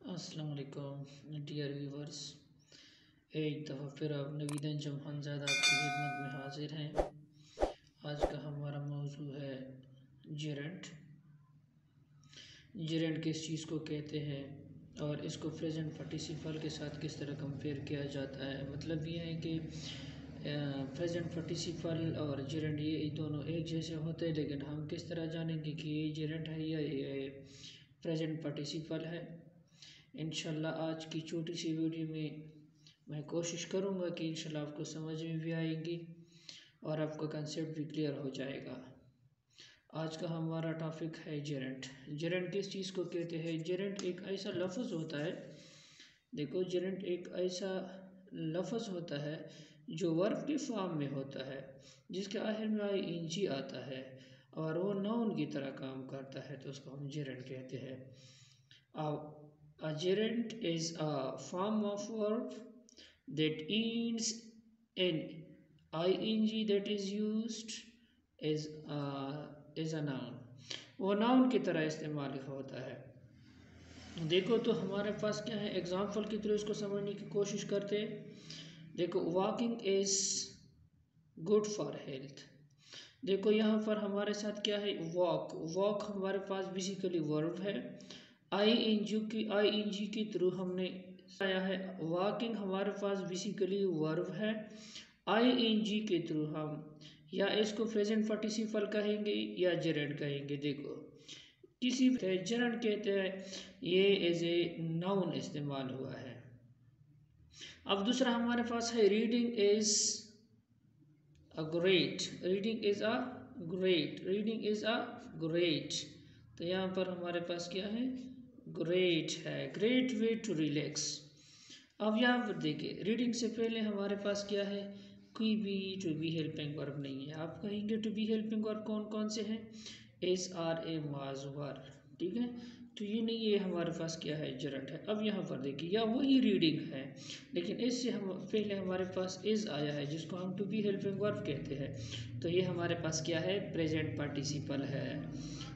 अस्सलाम वालेकुम dear viewers. एक दफ़ा फिर आप नवीदन जमखानज़ादा आपकी खिदमत में हाजिर हैं। आज का हमारा मौजू है जेरेंट। जेरेंट किस चीज़ को कहते हैं और इसको प्रेजेंट पार्टिसिपल के साथ किस तरह कंपेयर किया जाता है। मतलब ये है कि प्रेजेंट पार्टिसिपल और जेरेंट ये दोनों एक जैसे होते हैं, लेकिन हम किस तरह जानेंगे कि ये जेरेंट है या ये प्रेजेंट पार्टिसिपल है। इंशाल्लाह आज की छोटी सी वीडियो में मैं कोशिश करूँगा कि इंशाल्लाह आपको समझ में भी आएगी और आपका कंसेप्ट भी क्लियर हो जाएगा। आज का हमारा टॉपिक है जेरेंट। जेरेंट किस चीज़ को कहते हैं? जेरेंट एक ऐसा लफ्ज़ होता है, देखो जेरेंट एक ऐसा लफ्ज़ होता है जो वर्ब के फॉर्म में होता है, जिसके आखिर में ing आता है और वो नाउन की तरह काम करता है, तो उसको हम जेरेंट कहते हैं। A gerund is a form of verb that ends in ing that is used as a noun। वो नाउन की तरह इस्तेमाल होता है। देखो तो हमारे पास क्या है, एग्जाम्पल की तरह इसको समझने की कोशिश करते हैं। देखो walking is good for health. देखो यहाँ पर हमारे साथ क्या है, वॉक। वॉक हमारे पास बेसिकली वर्ब है। आई एन जी के थ्रू हमने आया है। वॉकिंग हमारे पास बेसिकली वर्ब है। आई.एन.जी के थ्रू हम या इसको प्रेजेंट पार्टिसिपल कहेंगे या जेरेंट कहेंगे। देखो किसी भी जेरेंट कहते हैं, ये एज ए नाउन इस्तेमाल हुआ है। अब दूसरा हमारे पास है reading is a great. Reading is a great. Reading is a great. तो यहाँ पर हमारे पास क्या है, ग्रेट है। Great way to relax. अब यहाँ पर देखिए, रीडिंग से पहले हमारे पास क्या है, कोई भी टू बी हेल्पिंग वर्ब नहीं है। आप कहेंगे टू बी हेल्पिंग वर्ब कौन कौन से हैं, एस आर ए माजवर, ठीक है। तो ये नहीं, ये हमारे पास क्या है, जेरेंट है। अब यहाँ पर देखिए, या वही रीडिंग है, लेकिन इससे हम पहले हमारे पास इज आया है, जिसको हम टू बी हेल्पिंग वर्ब कहते हैं। तो ये हमारे पास क्या है, प्रेजेंट पार्टिसिपल है।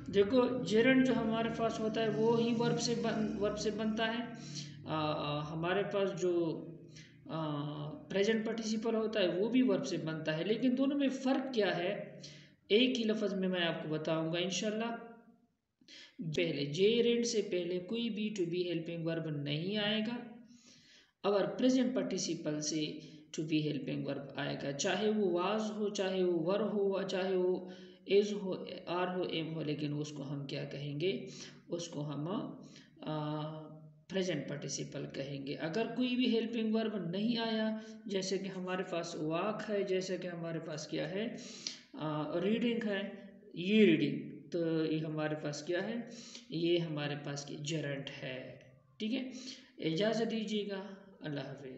देखो जेरेंट जो हमारे पास होता है वो ही वर्ब से बनता है। हमारे पास जो प्रेजेंट पार्टिसिपल होता है वो भी वर्ब से बनता है, लेकिन दोनों में फ़र्क क्या है, एक ही लफ्ज़ में मैं आपको बताऊंगा इंशाल्लाह। पहले जेरेंट से पहले कोई भी टू बी हेल्पिंग वर्ब नहीं आएगा, और प्रेजेंट पार्टिसिपल से टू बी हेल्पिंग वर्ब आएगा, चाहे वो वाज हो, चाहे वो वर हो, चाहे वो एज हो, आर हो, एम हो, लेकिन उसको हम क्या कहेंगे, उसको हम प्रेजेंट पार्टिसिपल कहेंगे। अगर कोई भी हेल्पिंग वर्ब नहीं आया, जैसे कि हमारे पास वॉक है, जैसे कि हमारे पास क्या है, रीडिंग है, ये रीडिंग, तो ये हमारे पास क्या है, ये हमारे पास जेरेंट है। ठीक है, इजाज़त दीजिएगा, अल्लाह हाफिज़।